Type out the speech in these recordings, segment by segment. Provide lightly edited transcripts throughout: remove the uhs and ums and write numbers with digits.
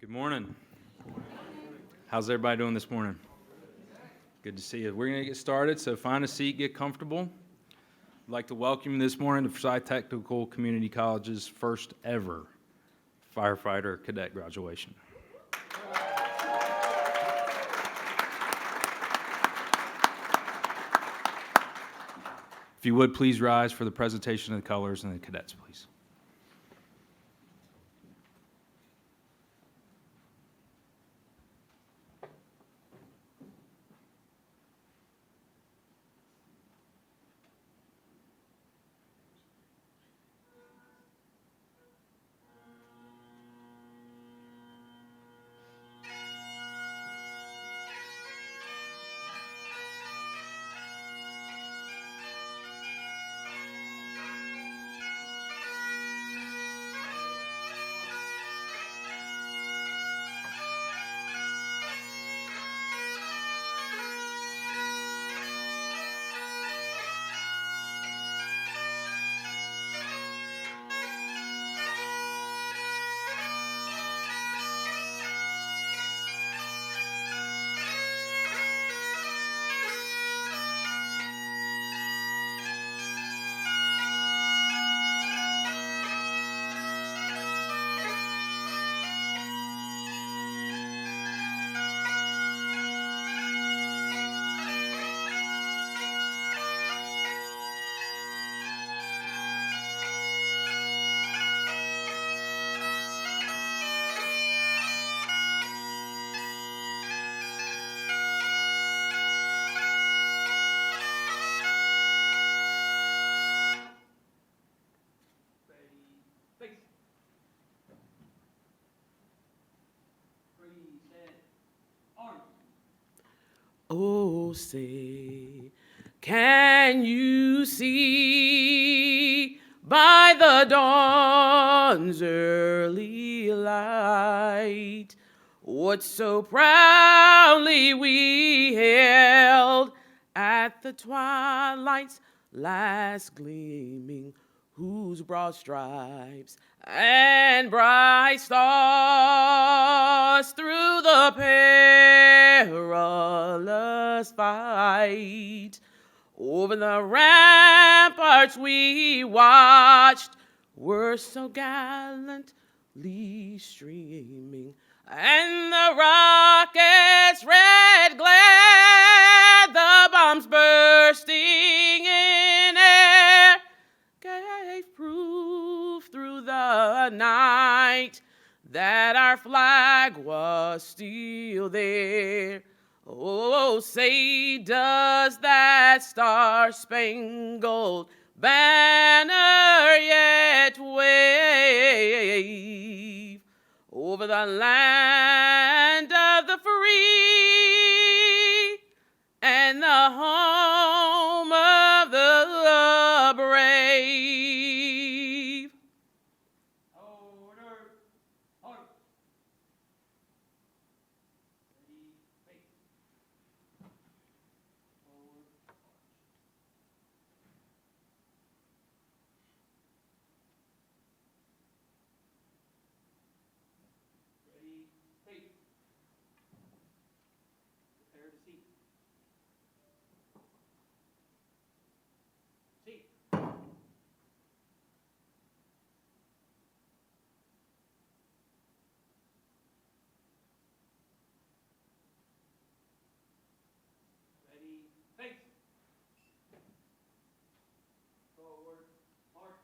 Good morning. How's everybody doing this morning? Good to see you. We're going to get started, so find a seat, get comfortable. I'd like to welcome you this morning to Forsyth Technical Community College's first ever firefighter cadet graduation. If you would, please rise for the presentation of the colors and the cadets, please. Oh, say, can you see by the dawn's early light what so proudly we held at the twilight's last gleaming, whose broad stripes and bright stars through the perilous fight over the ramparts we watched were so gallantly streaming, and the rocket's red glare, the bombs bursting in air, gave proof through the night that our flag was still there. Oh, say, does that star-spangled banner yet wave over the land of the free and the home of the brave? Order, order. Ready, wait. Prepare to seat. Seat. Ready, face. Forward, march.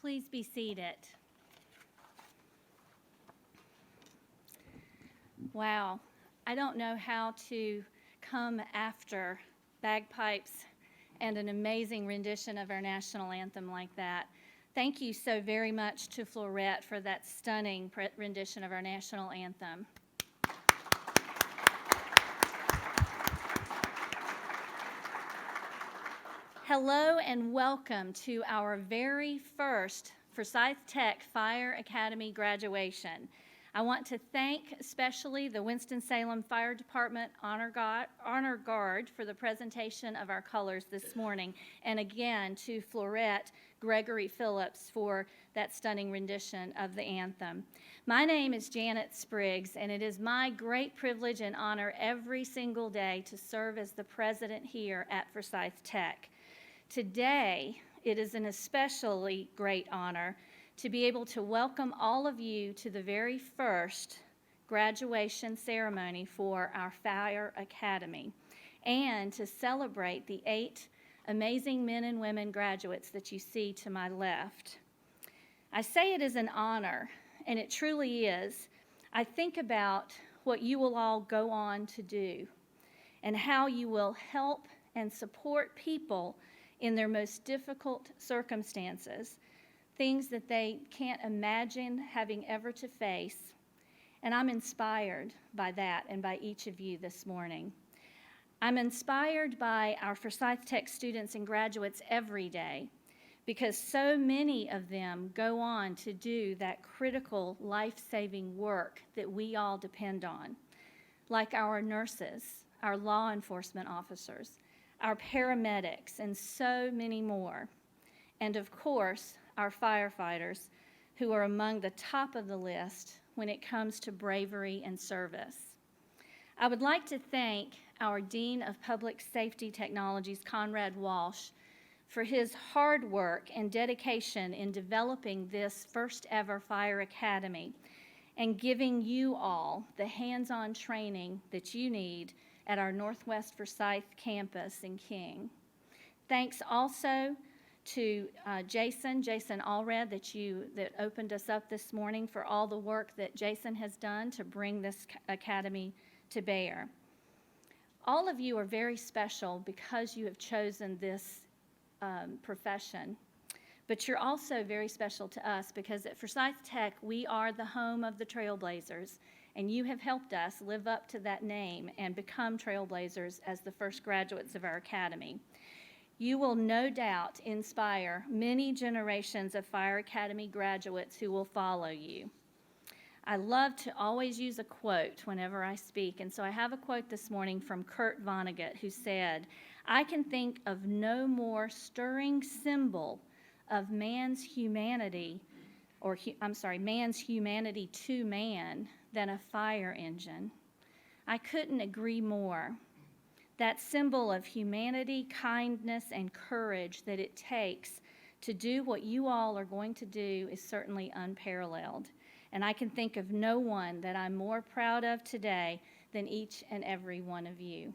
Please be seated. Wow, I don't know how to come after bagpipes and an amazing rendition of our national anthem like that. Thank you so very much to Florette for that stunning rendition of our national anthem. Hello and welcome to our very first Forsyth Tech Fire Academy graduation. I want to thank especially the Winston-Salem Fire Department Honor Guard for the presentation of our colors this morning, and again to Florette Gregory Phillips for that stunning rendition of the anthem. My name is Janet Spriggs, and it is my great privilege and honor every single day to serve as the president here at Forsyth Tech. Today, it is an especially great honor to be able to welcome all of you to the very first graduation ceremony for our Fire Academy, and to celebrate the 8 amazing men and women graduates that you see to my left. I say it is an honor, and it truly is. I think about what you will all go on to do and how you will help and support people in their most difficult circumstances, things that they can't imagine having ever to face. And I'm inspired by that and by each of you this morning. I'm inspired by our Forsyth Tech students and graduates every day, because so many of them go on to do that critical life-saving work that we all depend on, like our nurses, our law enforcement officers, our paramedics, and so many more. And of course, our firefighters, who are among the top of the list when it comes to bravery and service. I would like to thank our Dean of Public Safety Technologies, Conrad Walsh, for his hard work and dedication in developing this first ever Fire Academy and giving you all the hands-on training that you need at our Northwest Forsyth campus in King. Thanks also to Jason Allred that opened us up this morning, for all the work that Jason has done to bring this academy to bear. All of you are very special because you have chosen this profession, but you're also very special to us because at Forsyth Tech we are the home of the Trailblazers, and you have helped us live up to that name and become Trailblazers as the first graduates of our academy. You will no doubt inspire many generations of Fire Academy graduates who will follow you. I love to always use a quote whenever I speak, and so I have a quote this morning from Kurt Vonnegut, who said, "I can think of no more stirring symbol of man's humanity to man than a fire engine." I couldn't agree more. That symbol of humanity, kindness, and courage that it takes to do what you all are going to do is certainly unparalleled. And I can think of no one that I'm more proud of today than each and every one of you.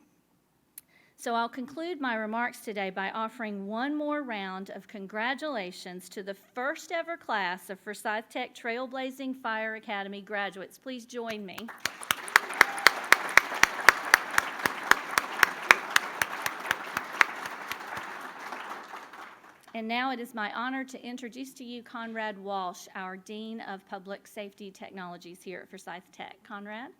So I'll conclude my remarks today by offering one more round of congratulations to the first ever class of Forsyth Tech Trailblazing Fire Academy graduates. Please join me. And now it is my honor to introduce to you Conrad Walsh, our Dean of Public Safety Technologies here at Forsyth Tech. Conrad?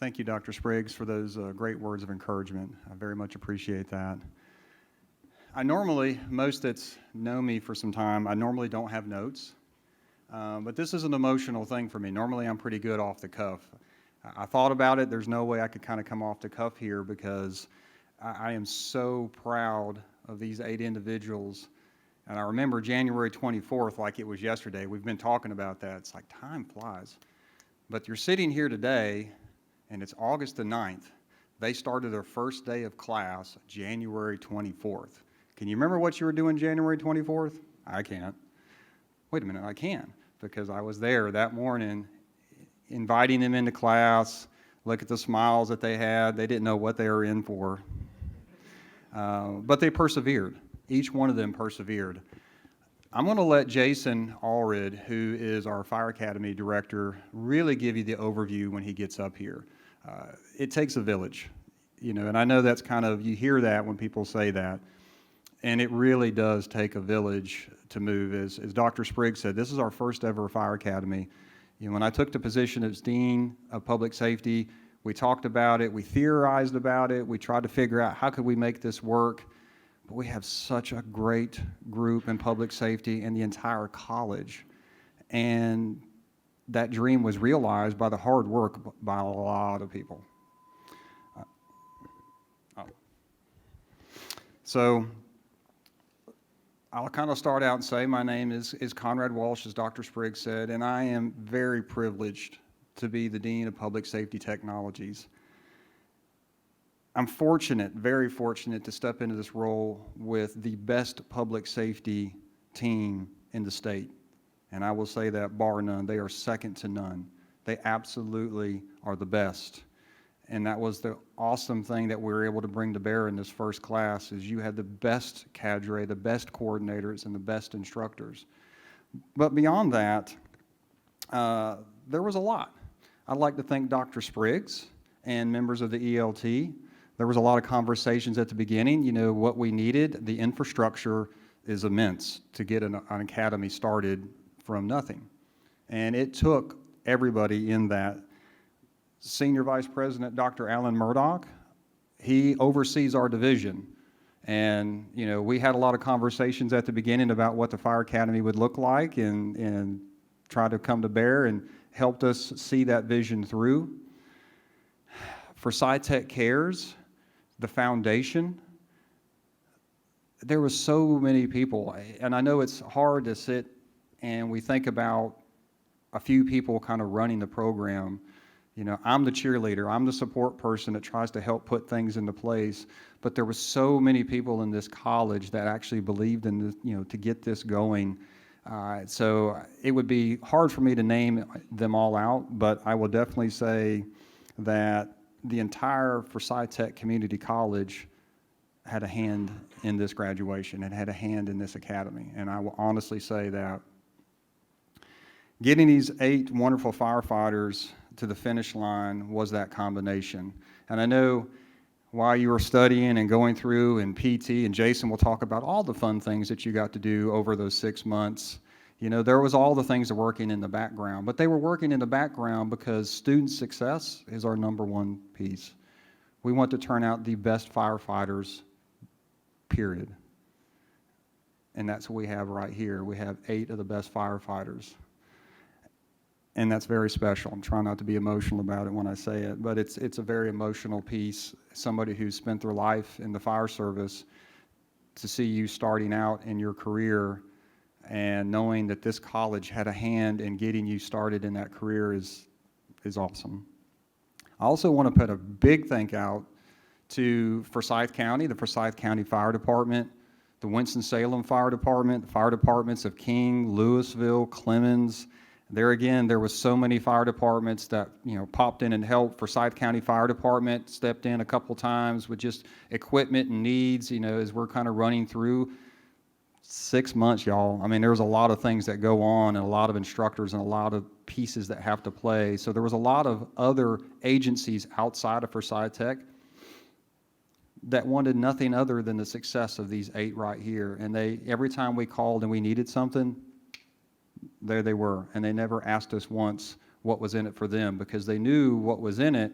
Thank you, Dr. Spriggs, for those great words of encouragement. I very much appreciate that. Most that know me for some time, I normally don't have notes, but this is an emotional thing for me. Normally, I'm pretty good off the cuff. I thought about it. There's no way I could kind of come off the cuff here because I am so proud of these 8 individuals. And I remember January 24th like it was yesterday. We've been talking about that. It's like time flies. But you're sitting here today, and it's August the 9th. They started their first day of class January 24th. Can you remember what you were doing January 24th? I can't. Wait a minute, I can, because I was there that morning inviting them into class. Look at the smiles that they had. They didn't know what they were in for. But they persevered. Each one of them persevered. I'm going to let Jason Allred, who is our Fire Academy director, really give you the overview when he gets up here. It takes a village, and I know that's kind of, you hear that when people say that, and it really does take a village to move. As Dr. Spriggs said, this is our first ever fire academy. When I took the position as Dean of Public Safety, we talked about it, we theorized about it, we tried to figure out how could we make this work. But we have such a great group in public safety and the entire college. And that dream was realized by the hard work by a lot of people. So I'll kind of start out and say my name is Conrad Walsh, as Dr. Spriggs said, and I am very privileged to be the Dean of Public Safety Technologies. I'm fortunate, very fortunate, to step into this role with the best public safety team in the state. And I will say that bar none. They are second to none. They absolutely are the best. And that was the awesome thing that we were able to bring to bear in this first class, is you had the best cadre, the best coordinators, and the best instructors. But beyond that, there was a lot. I'd like to thank Dr. Spriggs and members of the ELT. There was a lot of conversations at the beginning, what we needed. The infrastructure is immense to get an academy started from nothing. And it took everybody in that. Senior Vice President Dr. Alan Murdoch, he oversees our division. And, we had a lot of conversations at the beginning about what the Fire Academy would look like, and tried to come to bear and helped us see that vision through. For SciTech Cares, the foundation, there was so many people, and I know it's hard to sit and we think about a few people kind of running the program. I'm the cheerleader, I'm the support person that tries to help put things into place, but there were so many people in this college that actually believed in this, to get this going. So it would be hard for me to name them all out, but I will definitely say that the entire Forsyth Tech Community College had a hand in this graduation and had a hand in this academy. And I will honestly say that getting these 8 wonderful firefighters to the finish line was that combination. And I know while you were studying and going through and PT, and Jason will talk about all the fun things that you got to do over those 6 months, there was all the things that were working in the background. But they were working in the background because student success is our #1 piece. We want to turn out the best firefighters, period. And that's what we have right here. We have 8 of the best firefighters. And that's very special. I'm trying not to be emotional about it when I say it, but it's a very emotional piece. Somebody who's spent their life in the fire service, to see you starting out in your career and knowing that this college had a hand in getting you started in that career is awesome. I also want to put a big thank out to Forsyth County, the Forsyth County Fire Department, the Winston-Salem Fire Department, the fire departments of King, Louisville, Clemens. There again, there was so many fire departments that popped in and helped. Forsyth County Fire Department stepped in a couple times with just equipment and needs, as we're kind of running through 6 months, y'all. I mean, there was a lot of things that go on, and a lot of instructors and a lot of pieces that have to play. So there was a lot of other agencies outside of Forsyth Tech that wanted nothing other than the success of these 8 right here. And every time we called and we needed something, there they were. And they never asked us once what was in it for them, because they knew what was in it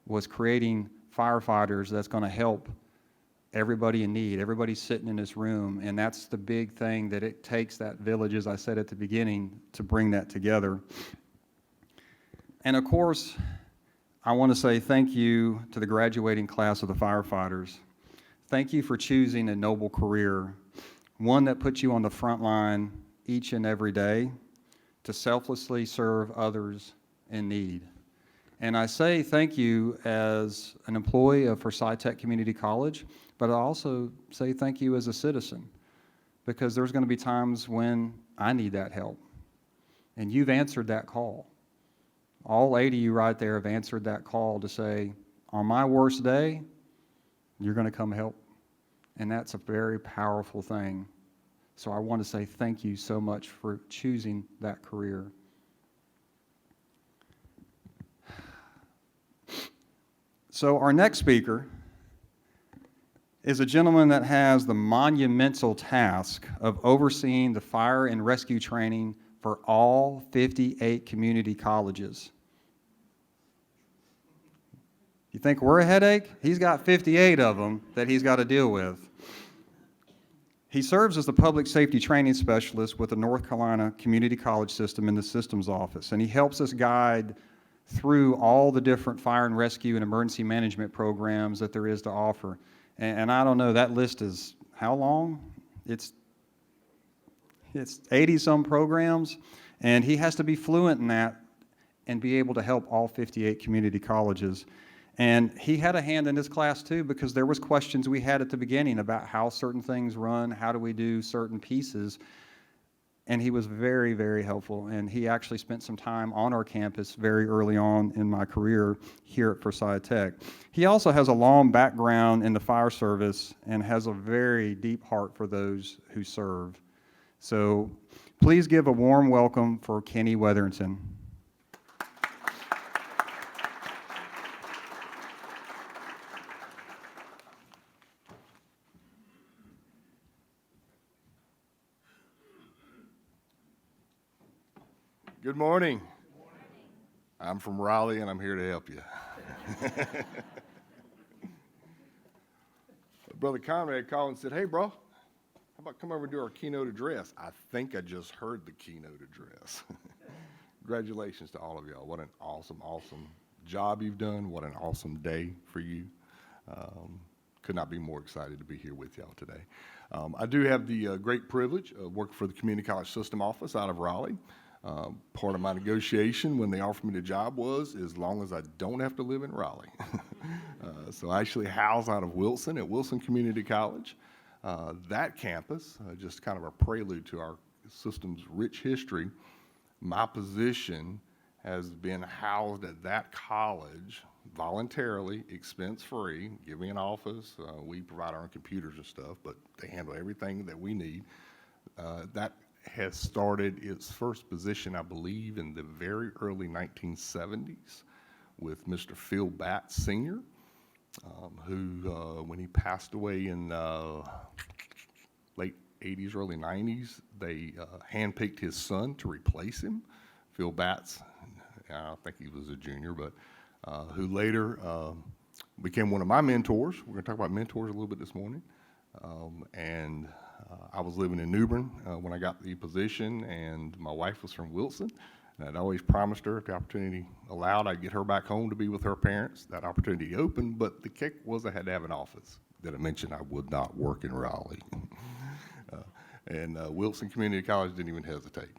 was creating firefighters that's going to help everybody in need, everybody sitting in this room. And that's the big thing, that it takes that village, as I said at the beginning, to bring that together. And of course, I want to say thank you to the graduating class of the firefighters. Thank you for choosing a noble career, one that puts you on the front line each and every day to selflessly serve others in need. And I say thank you as an employee of Forsyth Tech Community College, but I also say thank you as a citizen, because there's going to be times when I need that help. And you've answered that call. All 8 of you right there have answered that call to say, on my worst day, you're going to come help. And that's a very powerful thing. So I want to say thank you so much for choosing that career. So our next speaker is a gentleman that has the monumental task of overseeing the fire and rescue training for all 58 community colleges. You think we're a headache? He's got 58 of them that he's got to deal with. He serves as the public safety training specialist with the North Carolina Community College System in the systems office, and he helps us guide through all the different fire and rescue and emergency management programs that there is to offer. And I don't know, that list is how long? It's 80-some programs, and he has to be fluent in that and be able to help all 58 community colleges. And he had a hand in this class too, because there was questions we had at the beginning about how certain things run, how do we do certain pieces. And he was very, very helpful. And he actually spent some time on our campus very early on in my career here at Forsyth Tech. He also has a long background in the fire service and has a very deep heart for those who serve. So please give a warm welcome for Kenny Wetherington. Good morning. I'm from Raleigh, and I'm here to help you. Brother Conrad called and said, "Hey, bro, how about come over and do our keynote address?" I think I just heard the keynote address. Congratulations to all of y'all. What an awesome, awesome job you've done. What an awesome day for you. Could not be more excited to be here with y'all today. I do have the great privilege of working for the Community College System office out of Raleigh. Part of my negotiation when they offered me the job was as long as I don't have to live in Raleigh. So I actually house out of Wilson at Wilson Community College. That campus, just kind of a prelude to our system's rich history, my position has been housed at that college voluntarily, expense-free, give me an office. We provide our own computers and stuff, but they handle everything that we need. That has started its first position, I believe, in the very early 1970s with Mr. Phil Batts Sr., who, when he passed away in late 80s, early 90s, they handpicked his son to replace him. Phil Batts, I don't think he was a junior, but who later became one of my mentors. We're going to talk about mentors a little bit this morning. I was living in New Bern when I got the position, and my wife was from Wilson. And I'd always promised her if the opportunity allowed, I'd get her back home to be with her parents. That opportunity opened, but the kick was I had to have an office. That it mentioned I would not work in Raleigh. Wilson Community College didn't even hesitate.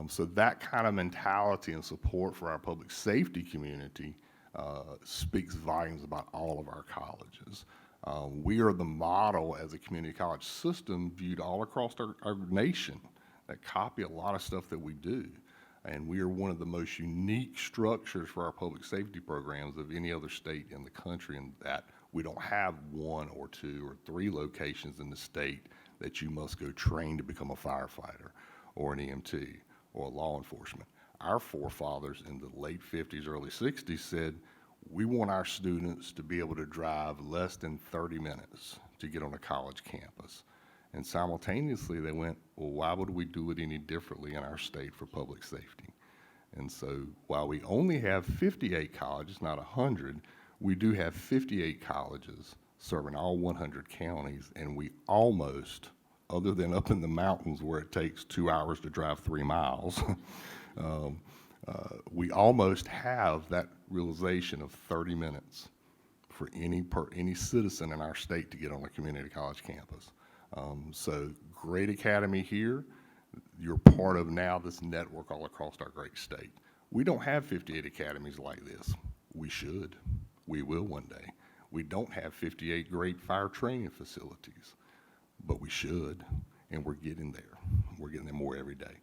So that kind of mentality and support for our public safety community speaks volumes about all of our colleges. We are the model as a community college system viewed all across our nation that copy a lot of stuff that we do. And we are one of the most unique structures for our public safety programs of any other state in the country, in that we don't have 1 or 2 or 3 locations in the state that you must go train to become a firefighter or an EMT or law enforcement. Our forefathers in the late 50s, early 60s said, we want our students to be able to drive less than 30 minutes to get on a college campus. And simultaneously they went, well, why would we do it any differently in our state for public safety? And so while we only have 58 colleges, not 100, we do have 58 colleges serving all 100 counties, and we almost, other than up in the mountains where it takes 2 hours to drive 3 miles, we almost have that realization of 30 minutes for any citizen in our state to get on a community college campus. So great academy here. You're part of now this network all across our great state. We don't have 58 academies like this. We should. We will one day. We don't have 58 great fire training facilities, but we should, and we're getting there. We're getting there more every day.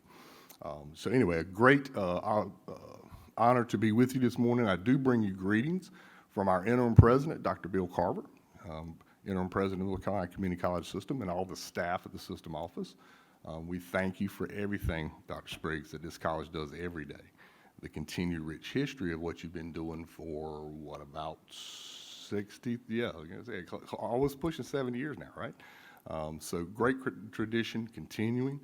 So anyway, a great honor to be with you this morning. I do bring you greetings from our interim president, Dr. Bill Carver, interim president of the Carolina Community College System, and all the staff at the system office. We thank you for everything, Dr. Spriggs, that this college does every day. The continued rich history of what you've been doing for, what, about 60th, yeah, I was gonna say, almost pushing 70 years now, right? So great tradition continuing.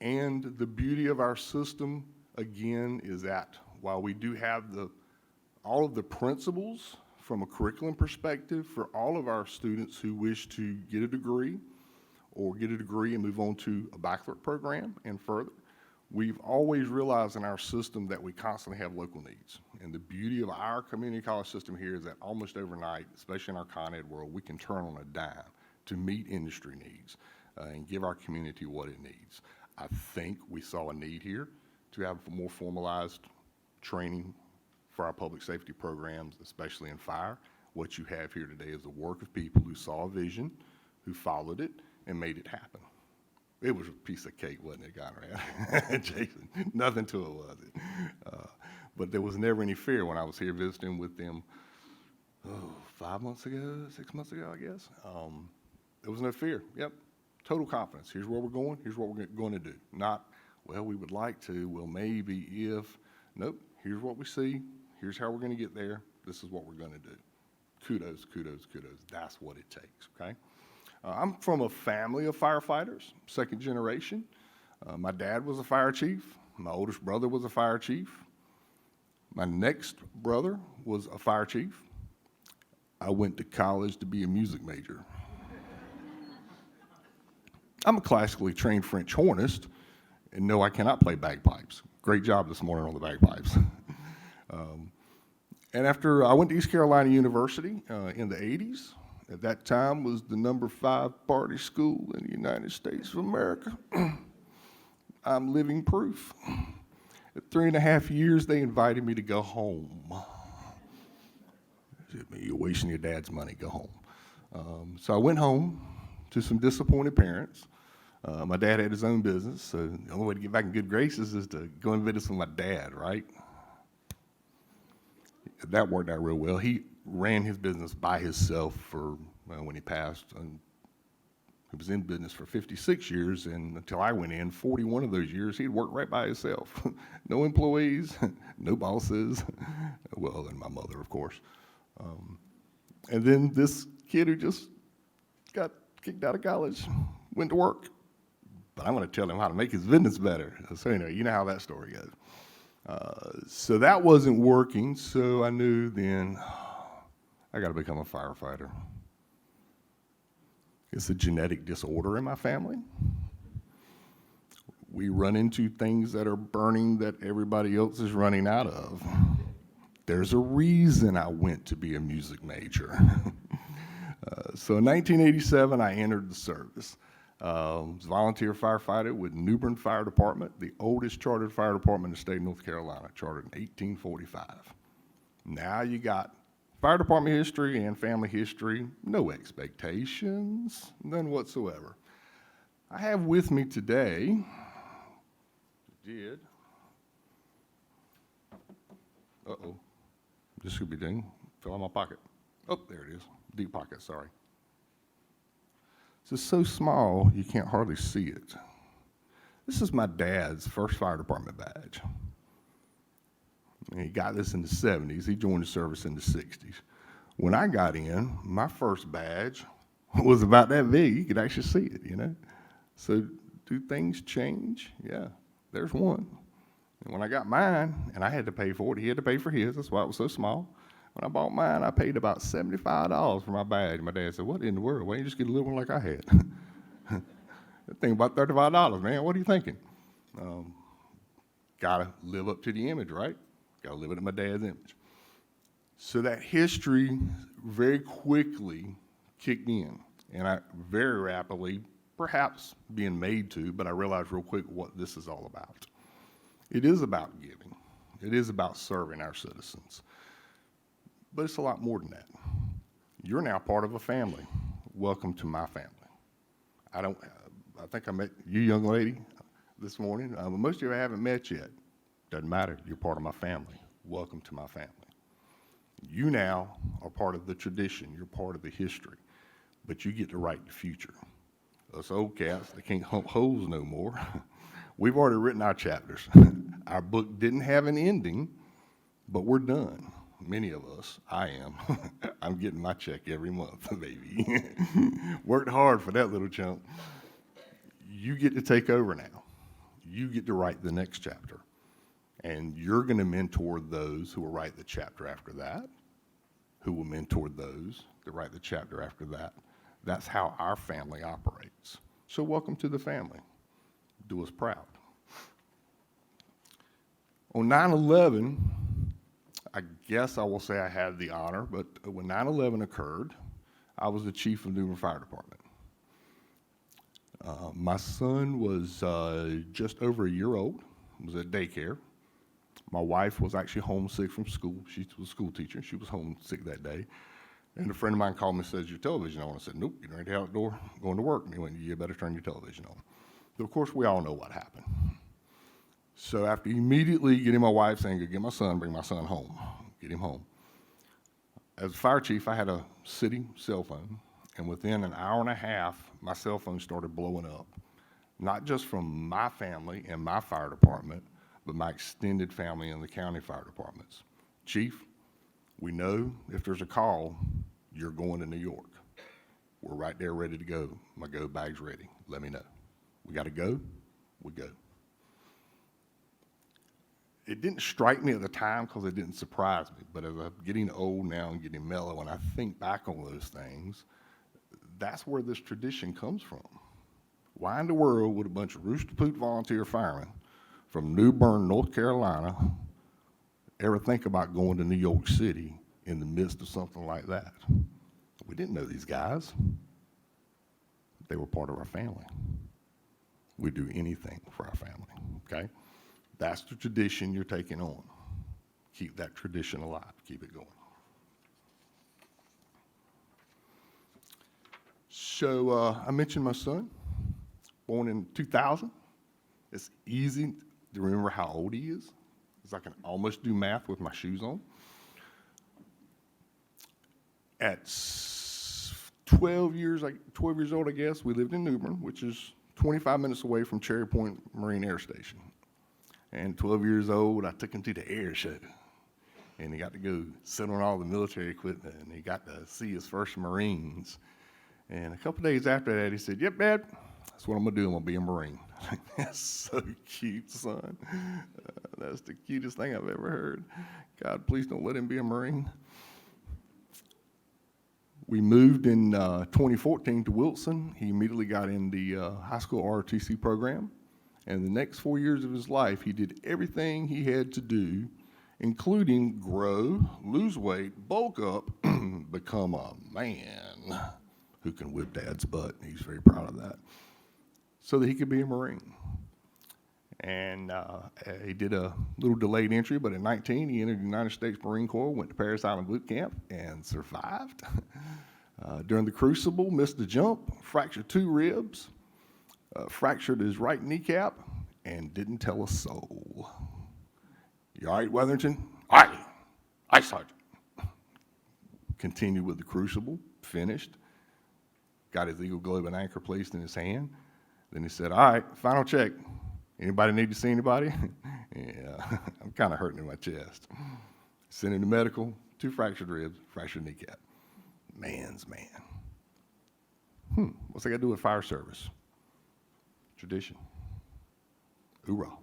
And the beauty of our system, again, is that while we do have all of the principles from a curriculum perspective for all of our students who wish to get a degree or get a degree and move on to a baccalaureate program and further, we've always realized in our system that we constantly have local needs. And the beauty of our community college system here is that almost overnight, especially in our Con Ed world, we can turn on a dime to meet industry needs and give our community what it needs. I think we saw a need here to have more formalized training for our public safety programs, especially in fire. What you have here today is the work of people who saw a vision, who followed it, and made it happen. It was a piece of cake, wasn't it, Conrad? Jason, nothing to it, was it? But there was never any fear when I was here visiting with them, 5 months ago, 6 months ago, I guess. There was no fear. Yep, total confidence. Here's where we're going. Here's what we're going to do. Not, well, we would like to. Well, maybe if. Nope, here's what we see. Here's how we're going to get there. This is what we're going to do. Kudos, kudos, kudos. That's what it takes, okay? I'm from a family of firefighters, second generation. My dad was a fire chief. My oldest brother was a fire chief. My next brother was a fire chief. I went to college to be a music major. I'm a classically trained French hornist, and no, I cannot play bagpipes. Great job this morning on the bagpipes. And after I went to East Carolina University in the 80s, at that time was the #5 party school in the United States of America. I'm living proof. At 3.5 years, they invited me to go home. You're wasting your dad's money, go home. So I went home to some disappointed parents. My dad had his own business, so the only way to get back in good graces is to go and visit with my dad, right? That worked out real well. He ran his business by himself for, when he passed, and he was in business for 56 years, and until I went in, 41 of those years, he'd worked right by himself. No employees, no bosses, well, other than my mother, of course. And then this kid who just got kicked out of college went to work. But I'm going to tell him how to make his business better. So anyway, you know how that story goes. So that wasn't working, so I knew then I got to become a firefighter. It's a genetic disorder in my family. We run into things that are burning that everybody else is running out of. There's a reason I went to be a music major. So in 1987, I entered the service. I was a volunteer firefighter with New Bern Fire Department, the oldest chartered fire department in the state of North Carolina, chartered in 1845. Now you got fire department history and family history, no expectations, none whatsoever. I have with me today, this should be done, fell in my pocket. Oh, there it is, deep pocket, sorry. It's so small, you can't hardly see it. This is my dad's first fire department badge. And he got this in the 70s. He joined the service in the 60s. When I got in, my first badge was about that big. You could actually see it, you know? So do things change? Yeah, there's one. And when I got mine, and I had to pay for it, he had to pay for his. That's why it was so small. When I bought mine, I paid about $75 for my badge. My dad said, what in the world? Why don't you just get a little one like I had? That thing about $35, man. What are you thinking? Gotta live up to the image, right? Gotta live up to my dad's image. So that history very quickly kicked in. And I very rapidly, perhaps being made to, but I realized real quick what this is all about. It is about giving. It is about serving our citizens. But it's a lot more than that. You're now part of a family. Welcome to my family. I think I met you, young lady, this morning. Most of you I haven't met yet. Doesn't matter. You're part of my family. Welcome to my family. You now are part of the tradition. You're part of the history. But you get to write the future. Us old cats, they can't hump holes no more. We've already written our chapters. Our book didn't have an ending, but we're done. many of us, I am, I'm getting my check every month, baby. Worked hard for that little chunk. You get to take over now. You get to write the next chapter. And you're going to mentor those who will write the chapter after that, who will mentor those that write the chapter after that. That's how our family operates. So welcome to the family. Do us proud. On 9/11, I guess I will say I had the honor, but when 9/11 occurred, I was the chief of Newbern Fire Department. My son was just over a year old, was at daycare. My wife was actually homesick from school. She was a school teacher. She was homesick that day. And a friend of mine called me and says, "Your television on?" I said, "Nope, getting ready to out the door, going to work." And he went, "You better turn your television on." So of course, we all know what happened. So after immediately getting my wife saying, "Go get my son, bring my son home, get him home." As a fire chief, I had a city cell phone, and within an hour and a half, my cell phone started blowing up. Not just from my family and my fire department, but my extended family and the county fire departments. "Chief, we know if there's a call, you're going to New York. We're right there ready to go. My go bag's ready. Let me know. We got to go, we go." It didn't strike me at the time because it didn't surprise me, but as I'm getting old now and getting mellow, and I think back on those things, that's where this tradition comes from. Why in the world would a bunch of Rooster Poot volunteer firemen from New Bern, North Carolina, ever think about going to New York City in the midst of something like that? We didn't know these guys. They were part of our family. We'd do anything for our family, okay? That's the tradition you're taking on. Keep that tradition alive. Keep it going. So I mentioned my son, born in 2000. It's easy to remember how old he is, because I can almost do math with my shoes on. At 12 years old, I guess, we lived in New Bern, which is 25 minutes away from Cherry Point Marine Air Station. And 12 years old, I took him to the air show. And he got to go sit on all the military equipment, and he got to see his first Marines. And a couple days after that, he said, "Yep, Dad, that's what I'm going to do. I'm going to be a Marine." That's so cute, son. That's the cutest thing I've ever heard. God, please don't let him be a Marine. We moved in 2014 to Wilson. He immediately got in the high school ROTC program. And the next 4 years of his life, he did everything he had to do, including grow, lose weight, bulk up, become a man who can whip Dad's butt. He's very proud of that, so that he could be a Marine. And he did a little delayed entry, but at 19, he entered the United States Marine Corps, went to Parris Island Boot Camp, and survived. During the crucible, missed the jump, fractured 2 ribs, fractured his right kneecap, and didn't tell a soul. "You all right, Weatherington?" "Aye. Aye, Sergeant." Continued with the crucible, finished, got his Eagle Globe and anchor placed in his hand. Then he said, "All right, final check. Anybody need to see anybody?" "Yeah, I'm kind of hurting in my chest." Sent him to medical, 2 fractured ribs, fractured kneecap. Man's man. What's that got to do with fire service? Tradition. Hoorah.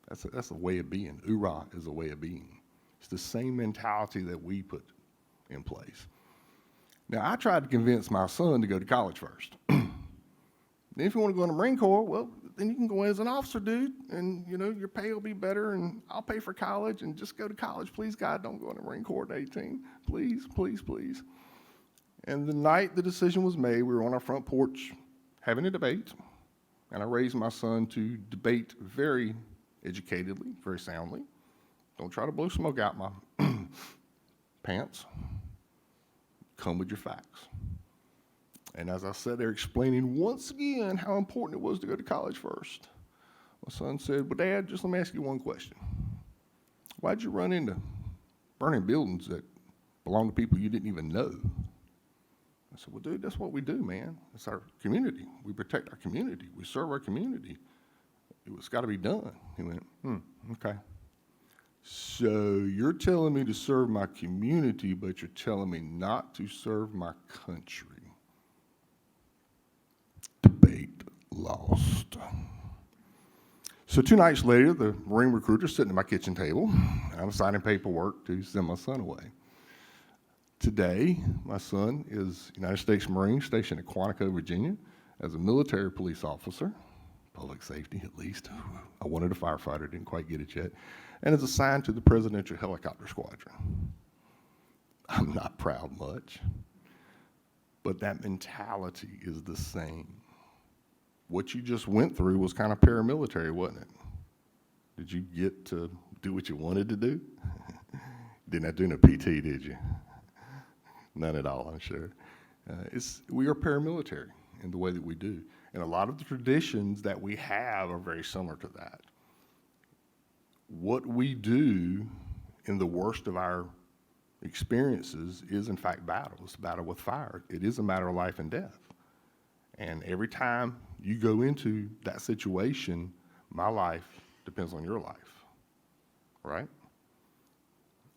That's a way of being. Hoorah is a way of being. It's the same mentality that we put in place. Now, I tried to convince my son to go to college first. Then if you want to go in the Marine Corps, well, then you can go as an officer, dude, and, you know, your pay will be better, and I'll pay for college, and just go to college. Please, God, don't go in the Marine Corps at 18. Please, please, please. And the night the decision was made, we were on our front porch having a debate, and I raised my son to debate very educatedly, very soundly. Don't try to blow smoke out my pants. Come with your facts. And as I sat there explaining once again how important it was to go to college first, my son said, "Well, Dad, just let me ask you one question. Why'd you run into burning buildings that belong to people you didn't even know?" I said, "Well, dude, that's what we do, man. It's our community. We protect our community. We serve our community. It's got to be done." He went, "Okay." So you're telling me to serve my community, but you're telling me not to serve my country. Debate lost. So 2 nights later, the Marine recruiter's sitting at my kitchen table, and I'm signing paperwork to send my son away. Today, my son is United States Marine stationed at Quantico, Virginia, as a military police officer, public safety at least. I wanted a firefighter, didn't quite get it yet, and is assigned to the Presidential Helicopter Squadron. I'm not proud much, but that mentality is the same. What you just went through was kind of paramilitary, wasn't it? Did you get to do what you wanted to do? Didn't have to do no PT, did you? None at all, I'm sure. We are paramilitary in the way that we do. And a lot of the traditions that we have are very similar to that. What we do in the worst of our experiences is, in fact, battle. It's a battle with fire. It is a matter of life and death. And every time you go into that situation, my life depends on your life, right?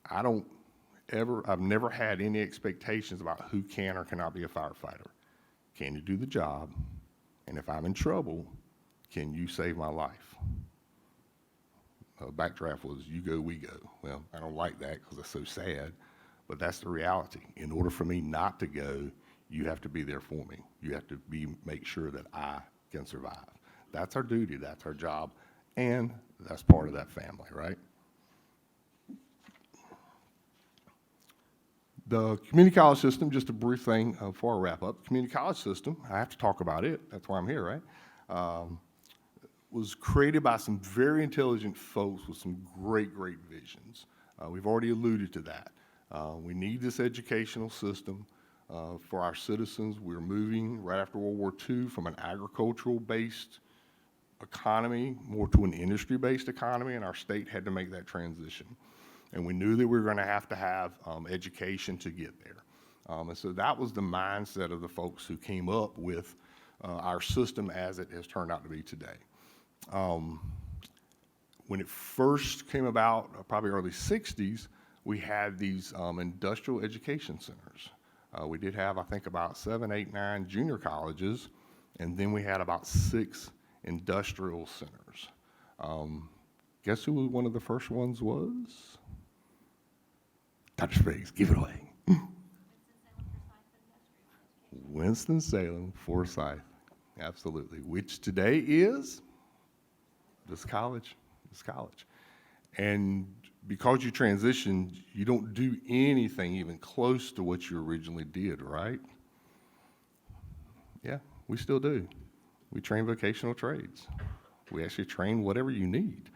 I've never had any expectations about who can or cannot be a firefighter. Can you do the job? And if I'm in trouble, can you save my life? Backdraft was, you go, we go. Well, I don't like that because it's so sad, but that's the reality. In order for me not to go, you have to be there for me. You have to make sure that I can survive. That's our duty, that's our job, and that's part of that family, right? The community college system, just a brief thing before I wrap up. Community college system, I have to talk about it, that's why I'm here, right? Was created by some very intelligent folks with some great, great visions. We've already alluded to that. We need this educational system for our citizens. We're moving right after World War II from an agricultural-based economy more to an industry-based economy, and our state had to make that transition. And we knew that we were going to have education to get there. And so that was the mindset of the folks who came up with our system as it has turned out to be today. When it first came about, probably early 60s, we had these industrial education centers. We did have, I think, about 7, 8, 9 junior colleges, and then we had about 6 industrial centers. Guess who one of the first ones was? Dr. Spriggs, give it away. Winston-Salem, Forsyth, absolutely. Which today is this college. And because you transitioned, you don't do anything even close to what you originally did, right? Yeah, we still do. We train vocational trades. We actually train whatever you need.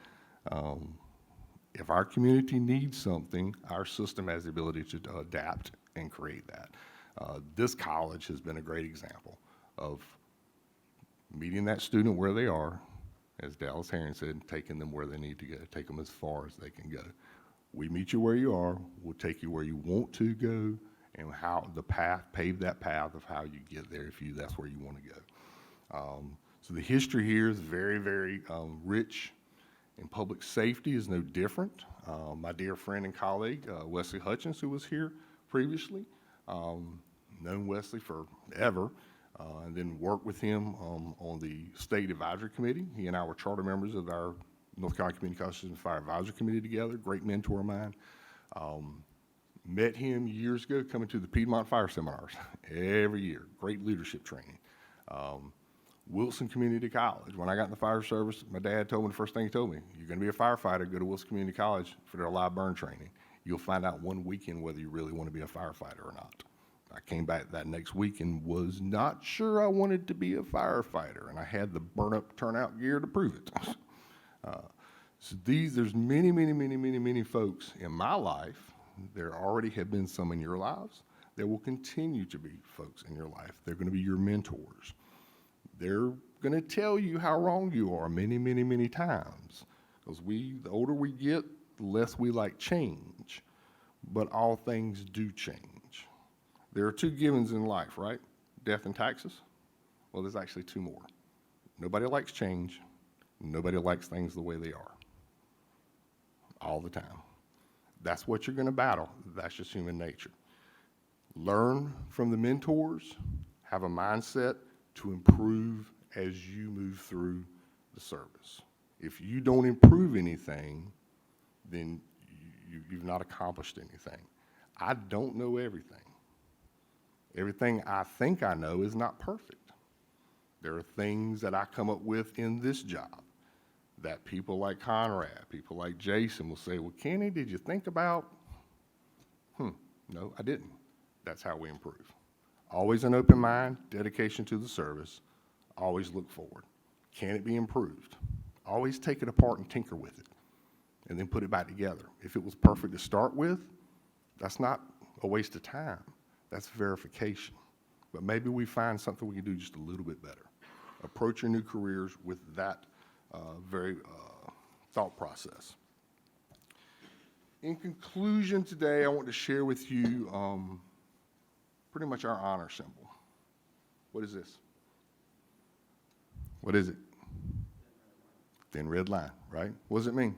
If our community needs something, our system has the ability to adapt and create that. This college has been a great example of meeting that student where they are, as Dallas Herring said, taking them where they need to go, take them as far as they can go. We meet you where you are, we'll take you where you want to go, and pave that path of how you get there if that's where you want to go. So the history here is very, very rich, and public safety is no different. My dear friend and colleague, Wesley Hutchins, who was here previously, known Wesley forever, and then worked with him on the State Advisory Committee. He and I were charter members of our North Carolina Community College System Fire Advisory Committee together, great mentor of mine. Met him years ago coming to the Piedmont Fire Seminars every year, great leadership training. Wilson Community College. When I got in the fire service, my dad told me, the first thing he told me, you're gonna be a firefighter, go to Wilson Community College for their live burn training. You'll find out one weekend whether you really want to be a firefighter or not. I came back that next week and was not sure I wanted to be a firefighter, and I had the burn-up turnout gear to prove it. So there's many folks in my life. There already have been some in your lives. There will continue to be folks in your life. They're going to be your mentors. They're going to tell you how wrong you are many times, because the older we get, the less we like change, but all things do change. There are 2 givens in life, right? Death and taxes. Well, there's actually 2 more. Nobody likes change. Nobody likes things the way they are. all the time. That's what you're going to battle. That's just human nature. Learn from the mentors, have a mindset to improve as you move through the service. If you don't improve anything, then you've not accomplished anything. I don't know everything. Everything I think I know is not perfect. There are things that I come up with in this job that people like Conrad, people like Jason will say, well, Kenny, did you think about? No, I didn't. That's how we improve. Always an open mind, dedication to the service, always look forward. Can it be improved? Always take it apart and tinker with it, and then put it back together. If it was perfect to start with, that's not a waste of time. That's verification. But maybe we find something we can do just a little bit better. Approach your new careers with that very thought process. In conclusion today, I want to share with you pretty much our honor symbol. What is this? What is it? Thin red line, right? What does it mean?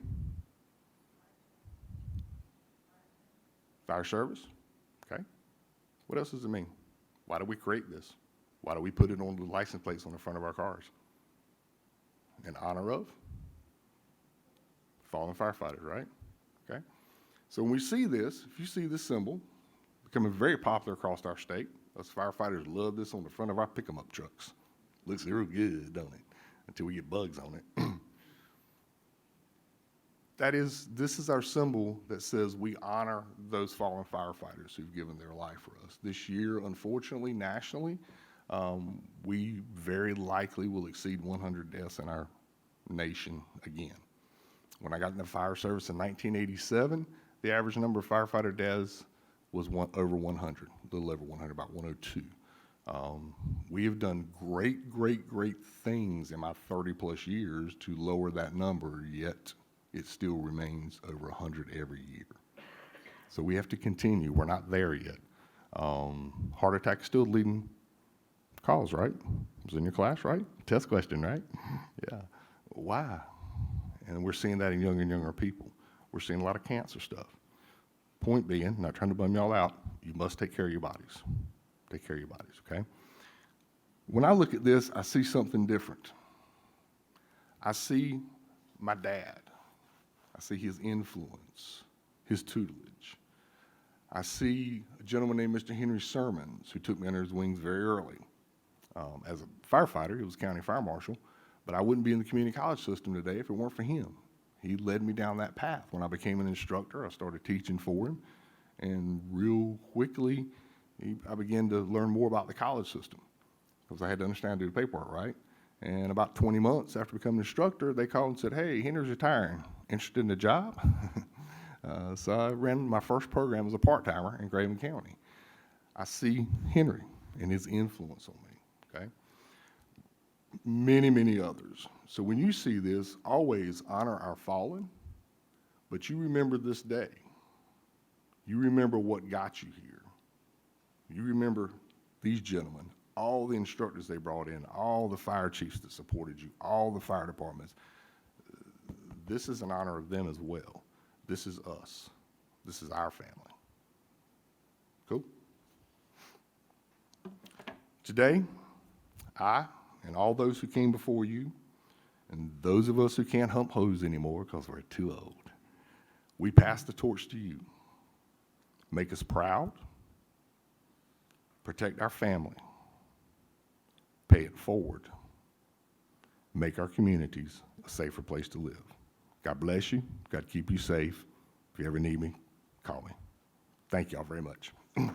Fire service? Okay. What else does it mean? Why do we create this? Why do we put it on the license plates on the front of our cars? In honor of fallen firefighters, right? Okay. So when we see this, if you see this symbol becoming very popular across our state, us firefighters love this on the front of our pick-em-up trucks. Looks real good, don't it? Until we get bugs on it. This is our symbol that says we honor those fallen firefighters who've given their life for us. This year, unfortunately, nationally, we very likely will exceed 100 deaths in our nation again. When I got in the fire service in 1987, the average number of firefighter deaths was over 100, a little over 100, about 102. We have done great, great, great things in my 30-plus years to lower that number, yet it still remains over 100 every year. So we have to continue. We're not there yet. Heart attack is still the leading cause, right? It was in your class, right? Test question, right? Yeah. Why? And we're seeing that in younger and younger people. We're seeing a lot of cancer stuff. Point being, not trying to bum y'all out, you must take care of your bodies. Take care of your bodies, okay? When I look at this, I see something different. I see my dad. I see his influence, his tutelage. I see a gentleman named Mr. Henry Sermons, who took me under his wings very early. As a firefighter, he was a county fire marshal, but I wouldn't be in the community college system today if it weren't for him. He led me down that path. When I became an instructor, I started teaching for him, and real quickly, I began to learn more about the college system, because I had to understand how to do the paperwork, right? And about 20 months after becoming an instructor, they called and said, hey, Henry's retiring. Interested in a job? So I ran my first program as a part-timer in Craven County. I see Henry and his influence on me, okay? Many, many others. So when you see this, always honor our fallen, but you remember this day. You remember what got you here. You remember these gentlemen, all the instructors they brought in, all the fire chiefs that supported you, all the fire departments. This is in honor of them as well. This is us. This is our family. Cool? Today, I and all those who came before you, and those of us who can't hump hose anymore because we're too old, we pass the torch to you. Make us proud. Protect our family. Pay it forward. Make our communities a safer place to live. God bless you. God keep you safe. If you ever need me, call me. Thank y'all very much. Good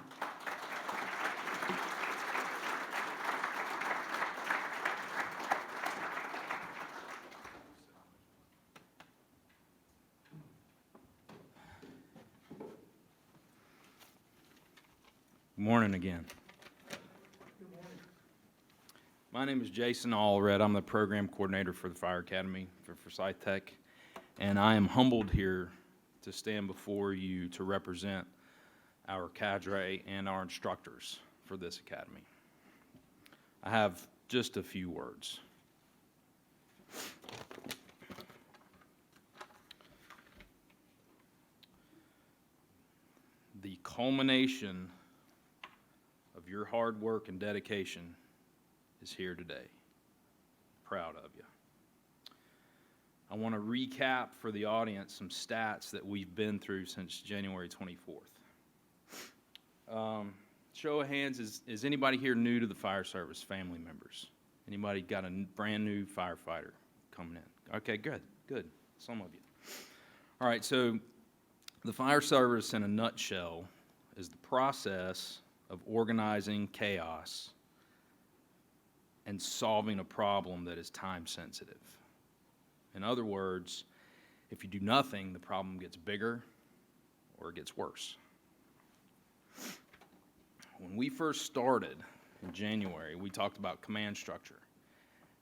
morning again. My name is Jason Allred. I'm the program coordinator for the Fire Academy for Forsyth Tech, and I am humbled here to stand before you to represent our cadre and our instructors for this academy. I have just a few words. the culmination of your hard work and dedication is here today. Proud of you. I want to recap for the audience some stats that we've been through since January 24th. Show of hands, is anybody here new to the fire service, family members? Anybody got a brand new firefighter coming in? Okay, good. Some of you. All right, so the fire service in a nutshell is the process of organizing chaos and solving a problem that is time sensitive. In other words, if you do nothing, the problem gets bigger or it gets worse. When we first started in January, we talked about command structure.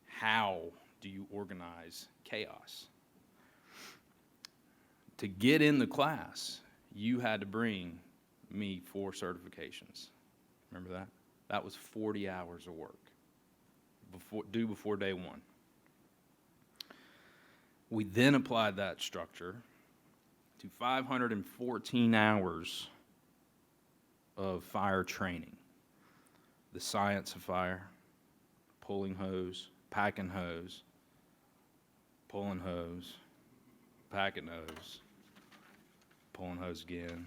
How do you organize chaos? To get in the class, you had to bring me 4 certifications. Remember that? That was 40 hours of work, due before day 1. We then applied that structure to 514 hours of fire training. The science of fire, pulling hose, packing hose, pulling hose, packing hose, pulling hose again,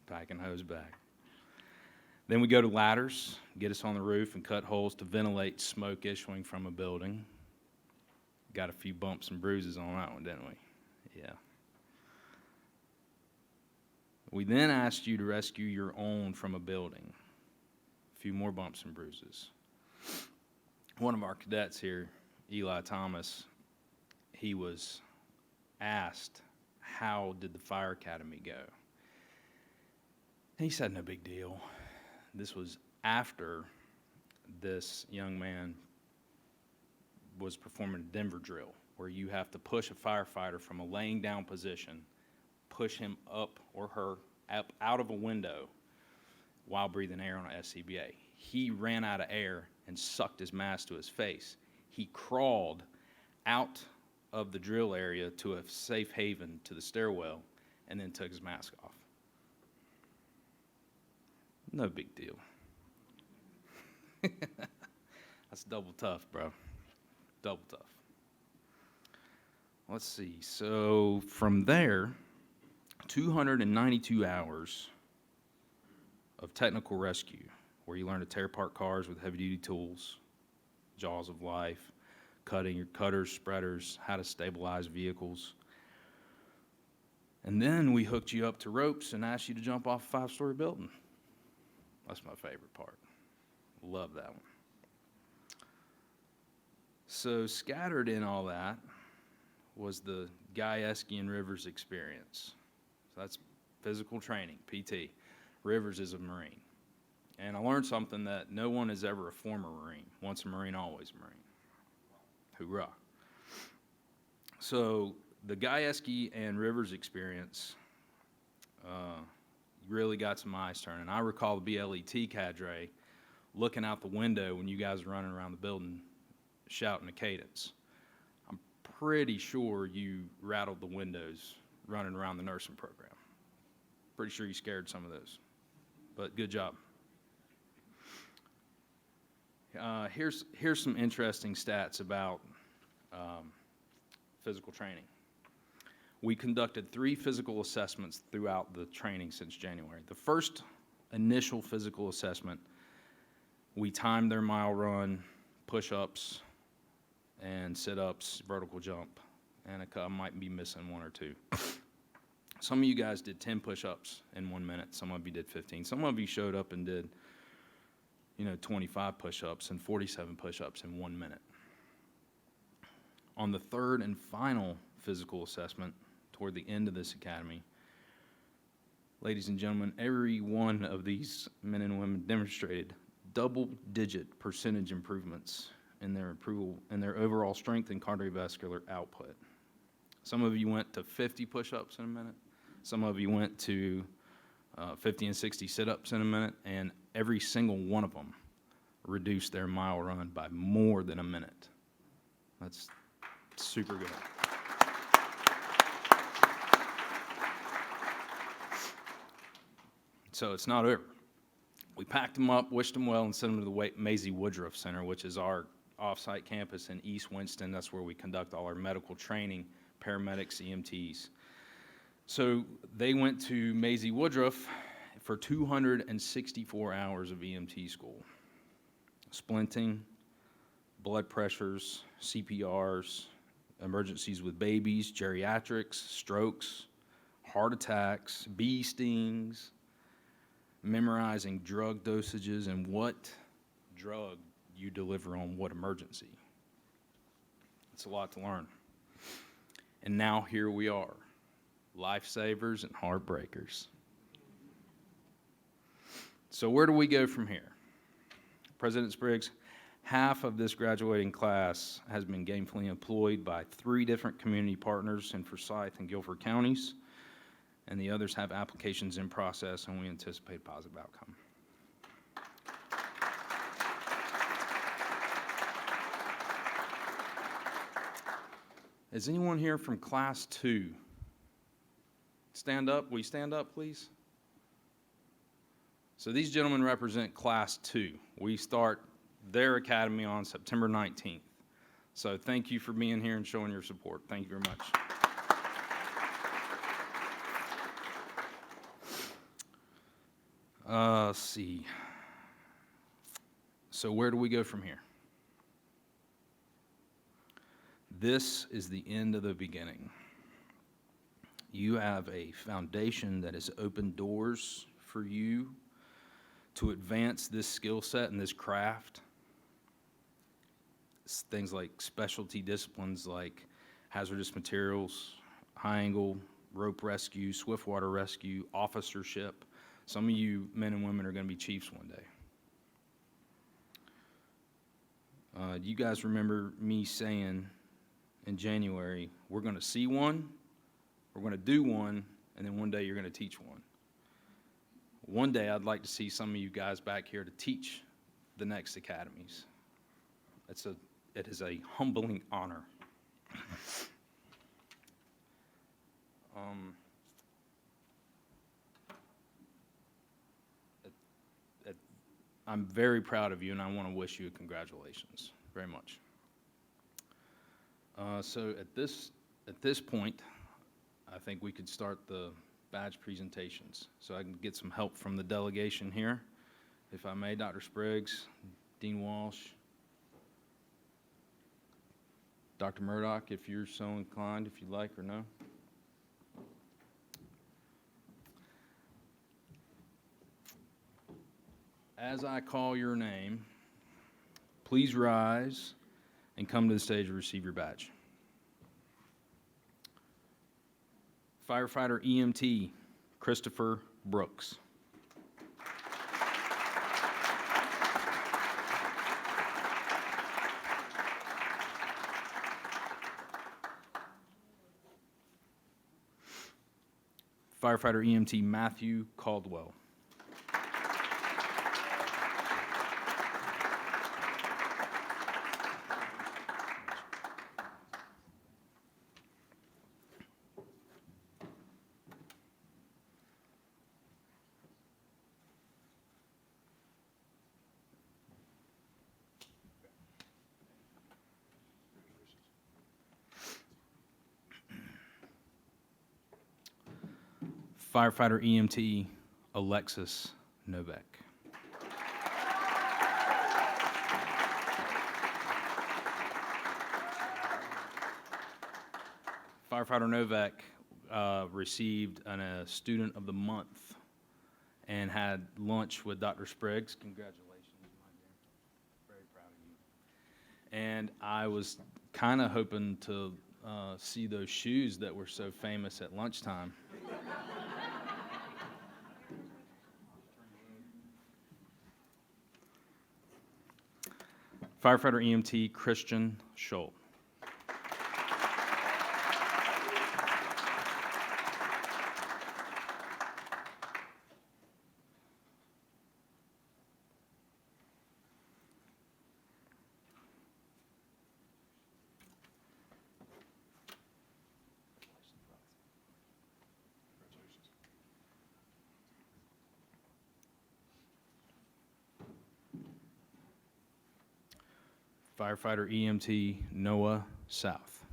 packing hose back. Then we go to ladders, get us on the roof and cut holes to ventilate smoke issuing from a building. Got a few bumps and bruises on that one, didn't we? Yeah. We then asked you to rescue your own from a building. A few more bumps and bruises. One of our cadets here, Eli Thomas, he was asked, how did the fire academy go? And he said, no big deal. This was after this young man was performing a Denver drill, where you have to push a firefighter from a laying down position, push him up or her up out of a window while breathing air on an SCBA. He ran out of air and sucked his mask to his face. He crawled out of the drill area to a safe haven to the stairwell and then took his mask off. No big deal. That's double tough, bro. Double tough. Let's see. So from there, 292 hours of technical rescue, where you learn to tear apart cars with heavy-duty tools, jaws of life, cutting your cutters, spreaders, how to stabilize vehicles. And then we hooked you up to ropes and asked you to jump off a 5-story building. That's my favorite part. Love that one. So scattered in all that was the Gajewski and Rivers experience. So that's physical training, PT. Rivers is a Marine. And I learned something that no one is ever a former Marine. Once a Marine, always a Marine. Hoorah. So the Gajewski and Rivers experience really got some eyes turning. I recall the BLET cadre looking out the window when you guys were running around the building shouting a cadence. I'm pretty sure you rattled the windows running around the nursing program. Pretty sure you scared some of those, but good job. Here's some interesting stats about physical training. We conducted 3 physical assessments throughout the training since January. The first initial physical assessment, we timed their mile run, push-ups, and sit-ups, vertical jump, and I might be missing 1 or 2. Some of you guys did 10 push-ups in 1 minute. Some of you did 15. Some of you showed up and did, 25 push-ups and 47 push-ups in 1 minute. On the third and final physical assessment, toward the end of this academy, ladies and gentlemen, every one of these men and women demonstrated double-digit percentage improvements in their overall strength and cardiovascular output. Some of you went to 50 push-ups in a minute. Some of you went to 50 and 60 sit-ups in a minute, and every single one of them reduced their mile run by more than a minute. That's super good. So it's not over. We packed them up, wished them well, and sent them to the Maisie Woodruff Center, which is our off-site campus in East Winston. That's where we conduct all our medical training, paramedics, EMTs. So they went to Maisie Woodruff for 264 hours of EMT school. Splinting, blood pressures, CPRs, emergencies with babies, geriatrics, strokes, heart attacks, bee stings, memorizing drug dosages and what drug you deliver on what emergency. It's a lot to learn. And now here we are, lifesavers and heartbreakers. So where do we go from here? President Spriggs, half of this graduating class has been gainfully employed by 3 different community partners in Forsyth and Guilford counties, and the others have applications in process, and we anticipate a positive outcome. Is anyone here from Class 2? Stand up. Will you stand up, please? So these gentlemen represent Class 2. We start their academy on September 19th. So thank you for being here and showing your support. Thank you very much. Let's see. So where do we go from here? This is the end of the beginning. You have a foundation that has opened doors for you to advance this skill set and this craft. It's things like specialty disciplines like hazardous materials, high angle, rope rescue, swiftwater rescue, officership. Some of you men and women are going to be chiefs one day. You guys remember me saying in January, we're going to see one, we're going to do one, and then one day you're going to teach one. One day I'd like to see some of you guys back here to teach the next academies. It is a humbling honor. I'm very proud of you, and I want to wish you congratulations very much. So at this point, I think we could start the badge presentations. So I can get some help from the delegation here. If I may, Dr. Spriggs, Dean Walsh, Dr. Murdoch, if you're so inclined, if you'd like or no. As I call your name, please rise and come to the stage to receive your badge. Firefighter EMT, Christopher Brooks. Firefighter EMT, Matthew Caldwell. Firefighter EMT, Alexis Novak. Firefighter Novak received a Student of the Month and had lunch with Dr. Spriggs. Congratulations, my dear. Very proud of you. And I was kind of hoping to see those shoes that were so famous at lunchtime. Firefighter EMT, Christian Schultz. Firefighter EMT Noah South.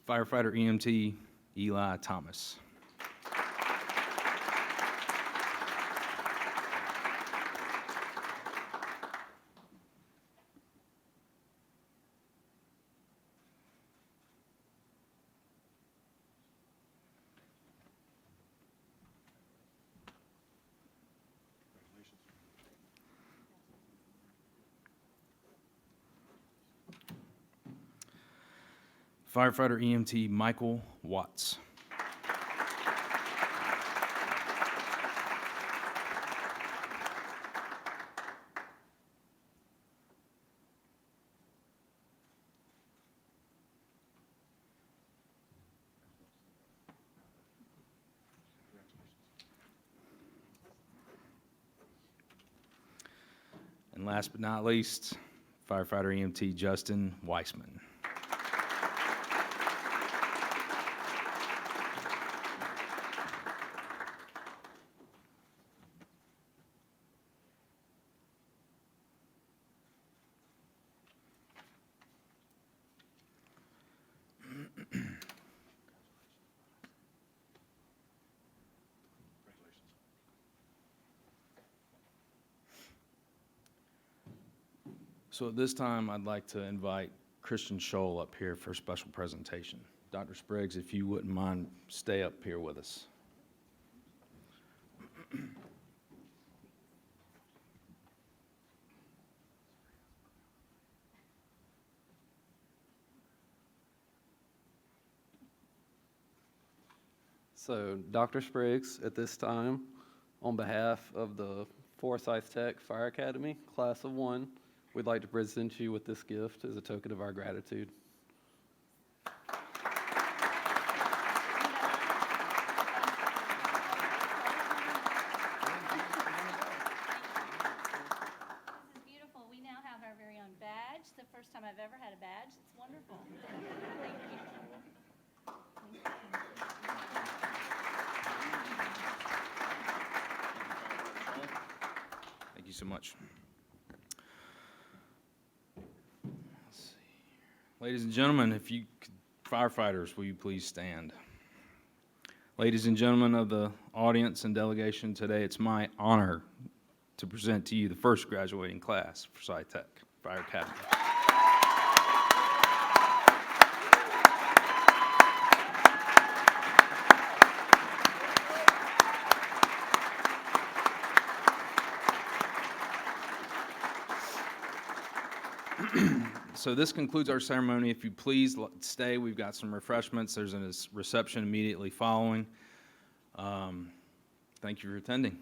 Firefighter EMT Eli Thomas. Firefighter EMT Michael Watts. And last but not least, Firefighter EMT Justin Weissman. So at this time, I'd like to invite Christian Scholl up here for a special presentation. Dr. Spriggs, if you wouldn't mind, stay up here with us. So, Dr. Spriggs, at this time, on behalf of the Forsyth Tech Fire Academy, Class of 1, we'd like to present you with this gift as a token of our gratitude. This is beautiful. We now have our very own badge. It's the first time I've ever had a badge. It's wonderful. Thank you. Thank you so much. Let's see. Ladies and gentlemen, if you could, firefighters, will you please stand? Ladies and gentlemen of the audience and delegation today, it's my honor to present to you the first graduating class for Forsyth Tech Fire Academy. So this concludes our ceremony. If you please stay, we've got some refreshments. There's a reception immediately following. Thank you for attending.